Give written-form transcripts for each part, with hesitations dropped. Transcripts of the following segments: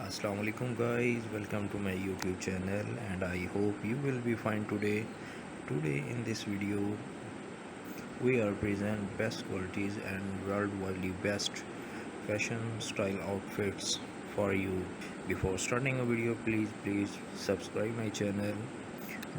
Assalamu alaikum guys, welcome to my YouTube channel and I hope you will be fine today. Today in this video we are present best qualities and worldwide best fashion style outfits for you. Before starting a video please subscribe my channel.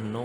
9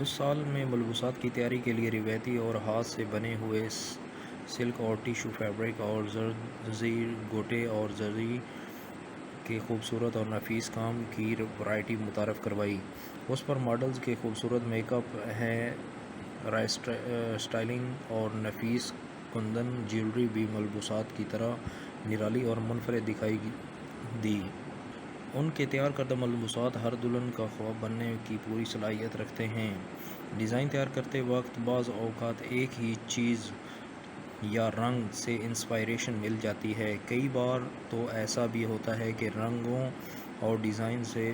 اس سال میں ملبوسات کی تیاری کے لیے روایتی اور ہاتھ سے بنے ہوئے سلک اور ٹیشو فیبرک اور زرزی گوٹے اور زری کے خوبصورت اور نفیس کام کی ورائٹی متعارف کروائی۔ اس پر ماڈلز کے خوبصورت میک اپ، ہیئر اسٹائلنگ اور نفیس کندن جیولری بھی ملبوسات کی طرح نرالی اور منفرد دکھائی دی۔ ان کے تیار کردہ ملبوسات ہر دلہن کا خواب بننے کی پوری صلاحیت رکھتے ہیں۔ ڈیزائن تیار کرتے وقت بعض اوقات ایک ہی چیز یا رنگ سے انسپائریشن مل جاتی ہے۔ کئی بار تو ایسا بھی ہوتا ہے کہ رنگوں اور ڈیزائن سے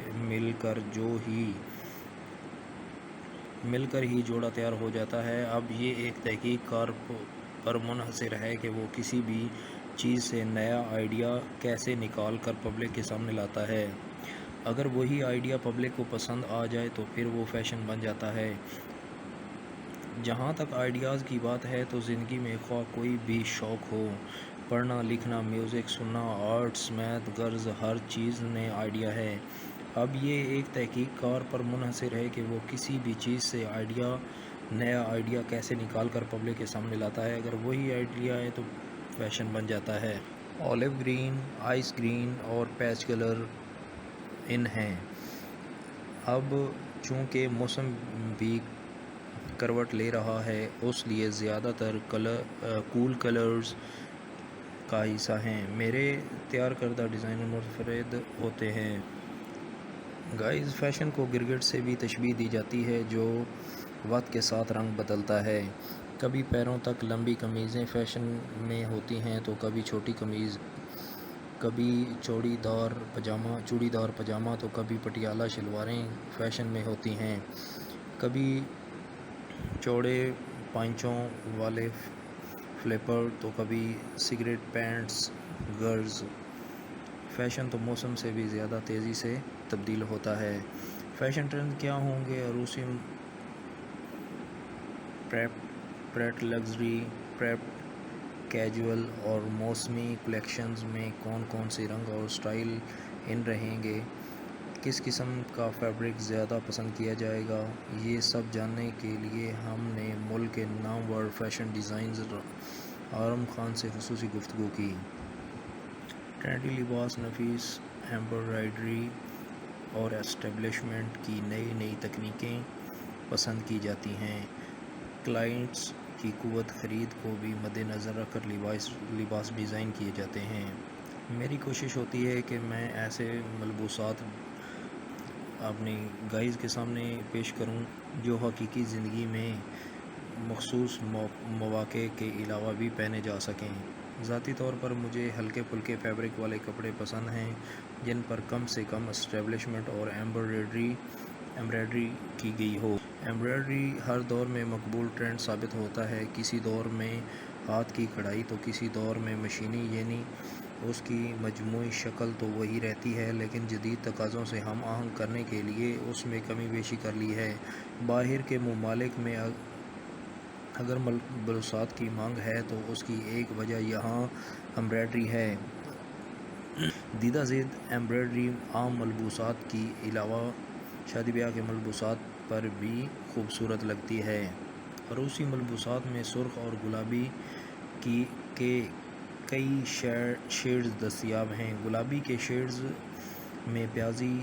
مل کر ہی جوڑا تیار ہو جاتا ہے۔ اب یہ ایک تحقیق کار پر منحصر ہے کہ وہ کسی بھی چیز سے نیا آئیڈیا کیسے نکال کر پبلک کے سامنے لاتا ہے۔ اگر وہی آئیڈیا پبلک کو پسند آ جائے تو پھر وہ فیشن بن جاتا ہے۔ جہاں تک آئیڈیاز کی بات ہے تو زندگی میں خواہ کوئی بھی شوق ہو، پڑھنا، لکھنا، میوزک سننا، آرٹس، میتھ، غرض ہر چیز نئے آئیڈیا ہے۔ اب یہ ایک تحقیق کار پر منحصر ہے کہ وہ کسی بھی چیز سے نیا آئیڈیا کیسے نکال کر پبلک کے سامنے لاتا ہے۔ اگر وہی آئیڈیا ہے تو فیشن بن جاتا ہے۔ اولیو گرین، آئس گرین اور پیچ کلر ان ہیں۔ اب چونکہ موسم بھی کروٹ لے رہا ہے، اس لیے زیادہ تر کول کلرز کا حصہ ہیں۔ میرے تیار کردہ ڈیزائن منفرد ہوتے ہیں۔ گائز، فیشن کو گرگٹ سے بھی تشبیہ دی جاتی ہے جو وقت کے ساتھ رنگ بدلتا ہے۔ کبھی پیروں تک لمبی قمیضیں فیشن میں ہوتی ہیں تو کبھی چھوٹی قمیض، کبھی چوڑی دار پاجامہ تو کبھی پٹیالہ شلواریں فیشن میں ہوتی ہیں۔ کبھی چوڑے پائچوں والے فلیپر تو کبھی سگریٹ پینٹس۔ غرض فیشن تو موسم سے بھی زیادہ تیزی سے تبدیل ہوتا ہے۔ فیشن ٹرینڈ کیا ہوں گے؟ عروسی پریپ لگژری، پریپ کیجول اور موسمی کلیکشنز میں کون کون سے رنگ اور سٹائل ان رہیں گے؟ کس قسم کا فیبرک زیادہ پسند کیا جائے گا؟ یہ سب جاننے کے لیے ہم نے ملک کے نامور فیشن ڈیزائنر آرم خان سے خصوصی گفتگو کی۔ ٹرینڈی لباس، نفیس ایمبرائڈری اور اسٹیبلشمنٹ کی نئی تکنیکیں پسند کی جاتی ہیں۔ کلائنٹس کی قوت خرید کو بھی مد نظر رکھ کر لباس ڈیزائن کیے جاتے ہیں۔ میری کوشش ہوتی ہے کہ میں ایسے ملبوسات اپنی گائز کے سامنے پیش کروں جو حقیقی زندگی میں مخصوص مواقع کے علاوہ بھی پہنے جا سکیں۔ ذاتی طور پر مجھے ہلکے پھلکے فیبرک والے کپڑے پسند ہیں جن پر کم سے کم اسٹیبلشمنٹ اور ایمبرائڈری کی گئی ہو۔ ایمبرائڈری ہر دور میں مقبول ٹرینڈ ثابت ہوتا ہے۔ کسی دور میں ہاتھ کی کڑھائی تو کسی دور میں مشینی، یعنی اس کی مجموعی شکل تو وہی رہتی ہے لیکن جدید تقاضوں سے ہم آہنگ کرنے کے لیے اس میں کمی بیشی کر لی ہے۔ باہر کے ممالک میں اگر ملبوسات کی مانگ ہے تو اس کی ایک وجہ یہاں ایمبرائڈری ہے۔ دیدہ ذیل ایمبرائڈری عام ملبوسات کے علاوہ شادی بیاہ کے ملبوسات پر بھی خوبصورت لگتی ہے۔ عروسی ملبوسات میں سرخ اور گلابی کے کئی شیڈز دستیاب ہیں۔ گلابی کے شیڈز میں پیازی،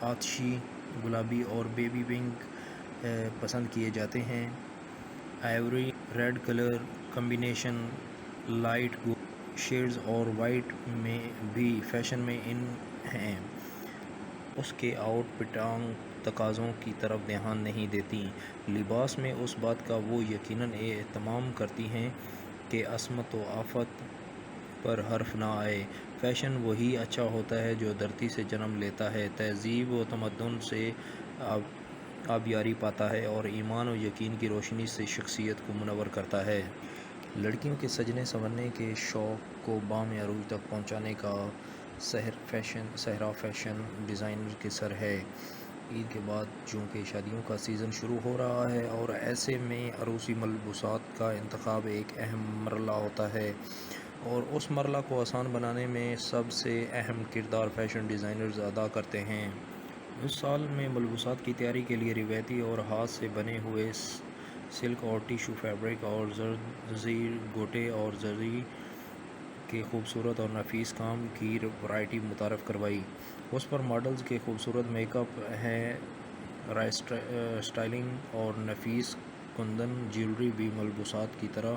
آتشی گلابی اور بیبی پنک پسند کیے جاتے ہیں۔ Ivory red colour combination, light gold shades اور وائٹ میں بھی فیشن میں ان ہیں۔ اس کے آؤٹ فٹنگ تقاضوں کی طرف دھیان نہیں دیتی۔ لباس میں اس بات کا وہ یقیناً اہتمام کرتی ہیں کہ عصمت و آفت پر حرف نہ آئے۔ فیشن وہی اچھا ہوتا ہے جو دھرتی سے جنم لیتا ہے، تہذیب و تمدن سے آبیاری پاتا ہے اور ایمان و یقین کی روشنی سے شخصیت کو منور کرتا ہے۔ لڑکیوں کے سجنے سنورنے کے شوق کو بام عروج تک پہنچانے کا سہرا فیشن ڈیزائنر کے سر ہے۔ عید کے بعد چونکہ شادیوں کا سیزن شروع ہو رہا ہے اور ایسے میں عروسی ملبوسات کا انتخاب ایک اہم مرحلہ ہوتا ہے اور اس مرحلہ کو آسان بنانے میں سب سے اہم کردار فیشن ڈیزائنرز ادا کرتے ہیں۔ اس سال میں ملبوسات کی تیاری کے لیے روایتی اور ہاتھ سے بنے ہوئے سلک اور ٹیشو فیبرک اور زرزی گوٹے اور زری کے خوبصورت اور نفیس کام کی ورائٹی متعارف کروائی۔ اس پر ماڈلز کے خوبصورت میک اپ ہیئر اسٹائلنگ اور نفیس کندن جیولری بھی ملبوسات کی طرح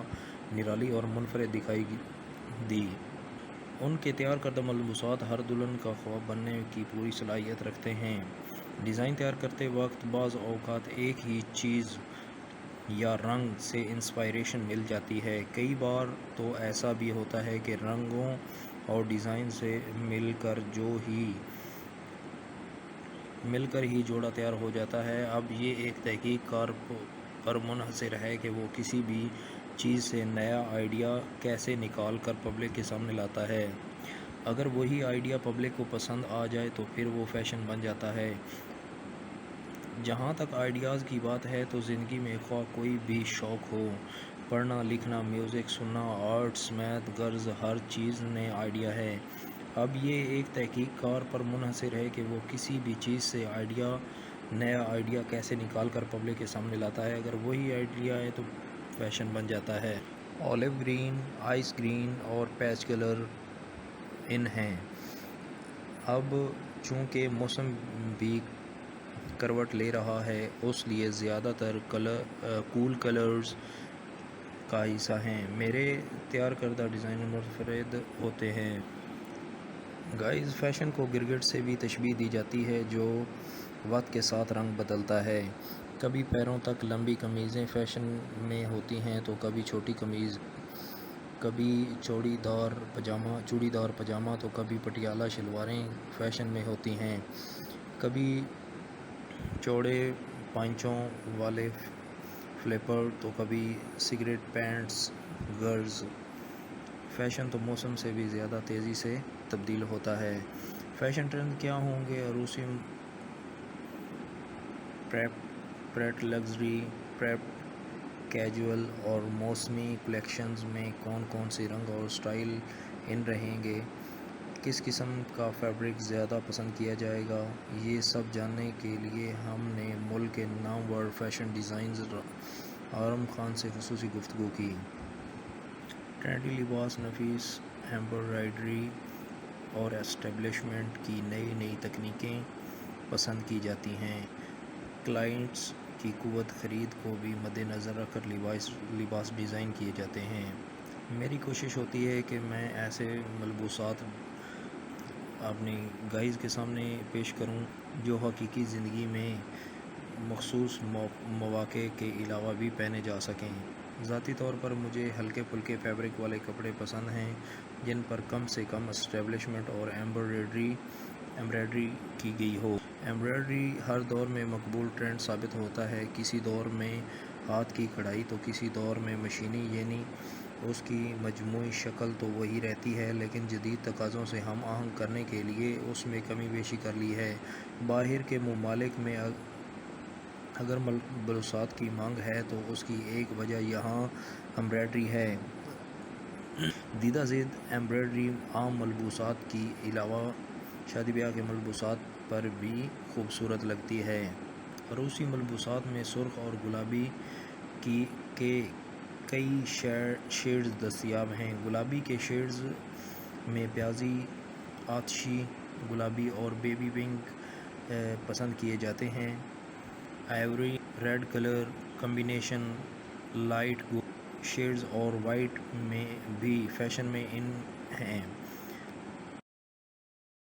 نرالی اور منفرد دکھائی دی۔ ان کے تیار کردہ ملبوسات ہر دلہن کا خواب بننے کی پوری صلاحیت رکھتے ہیں۔ ڈیزائن تیار کرتے وقت بعض اوقات ایک ہی چیز یا رنگ سے انسپائریشن مل جاتی ہے۔ کئی بار تو ایسا بھی ہوتا ہے کہ رنگوں اور ڈیزائن سے مل کر ہی جوڑا تیار ہو جاتا ہے۔ اب یہ ایک تحقیق کار پر منحصر ہے کہ وہ کسی بھی چیز سے نیا آئیڈیا کیسے نکال کر پبلک کے سامنے لاتا ہے۔ اگر وہی آئیڈیا پبلک کو پسند آ جائے تو پھر وہ فیشن بن جاتا ہے۔ جہاں تک آئیڈیاز کی بات ہے تو زندگی میں خواہ کوئی بھی شوق ہو، پڑھنا، لکھنا، میوزک سننا، آرٹس، میتھ، غرض ہر چیز نئے آئیڈیا ہے۔ اب یہ ایک تحقیق کار پر منحصر ہے کہ وہ کسی بھی چیز سے نیا آئیڈیا کیسے نکال کر پبلک کے سامنے لاتا ہے۔ اگر وہی آئیڈیا ہے تو فیشن بن جاتا ہے۔ اولیو گرین، آئس گرین اور پیچ کلر ان ہیں۔ اب چونکہ موسم بھی کروٹ لے رہا ہے اس لیے زیادہ تر کول کلرز کا حصہ ہیں۔ میرے تیار کردہ ڈیزائن منفرد ہوتے ہیں۔ گائز، فیشن کو گرگٹ سے بھی تشبیہ دی جاتی ہے جو وقت کے ساتھ رنگ بدلتا ہے۔ کبھی پیروں تک لمبی قمیضیں فیشن میں ہوتی ہیں تو کبھی چھوٹی قمیض، کبھی چوڑی دار پاجامہ تو کبھی پٹیالہ شلواریں فیشن میں ہوتی ہیں، کبھی چوڑے پائچوں والے فلیپر تو کبھی سگریٹ پینٹس۔ غرض فیشن تو موسم سے بھی زیادہ تیزی سے تبدیل ہوتا ہے۔ فیشن ٹرینڈ کیا ہوں گے؟ عروسی پریپ لگژری، پریپ کیجول اور موسمی کلیکشنز میں کون سے رنگ اور سٹائل ان رہیں گے؟ کس قسم کا فیبرک زیادہ پسند کیا جائے گا؟ یہ سب جاننے کے لیے ہم نے ملک کے نامور فیشن ڈیزائنر آرم خان سے خصوصی گفتگو کی۔ ٹرینڈی لباس، نفیس ایمبرائڈری اور اسٹیبلشمنٹ کی نئی تکنیکیں پسند کی جاتی ہیں۔ کلائنٹس کی قوت خرید کو بھی مد نظر رکھ کر لباس ڈیزائن کیے جاتے ہیں۔ میری کوشش ہوتی ہے کہ میں ایسے ملبوسات اپنی گائز کے سامنے پیش کروں جو حقیقی زندگی میں مخصوص مواقع کے علاوہ بھی پہنے جا سکیں۔ ذاتی طور پر مجھے ہلکے پھلکے فیبرک والے کپڑے پسند ہیں جن پر کم سے کم اسٹیبلشمنٹ اور ایمبرائڈری کی گئی ہو۔ ایمبرائڈری ہر دور میں مقبول ٹرینڈ ثابت ہوتا ہے۔ کسی دور میں ہاتھ کی کڑھائی تو کسی دور میں مشینی، یعنی اس کی مجموعی شکل تو وہی رہتی ہے لیکن جدید تقاضوں سے ہم آہنگ کرنے کے لیے اس میں کمی بیشی کر لی ہے۔ باہر کے ممالک میں اگر ملبوسات کی مانگ ہے تو اس کی ایک وجہ یہاں ایمبرائڈری ہے۔ دیدہ زید ایمبرائڈری عام ملبوسات کی علاوہ شادی بیاہ کے ملبوسات پر بھی خوبصورت لگتی ہے۔ عروسی ملبوسات میں سرخ اور گلابی کے کئی شیڈز دستیاب ہیں۔ گلابی کے شیڈز میں پیازی، آتشی گلابی اور بیبی پنک پسند کیے جاتے ہیں۔ Ivory red colour combination, light gold shades اور وائٹ میں بھی فیشن میں ان ہیں۔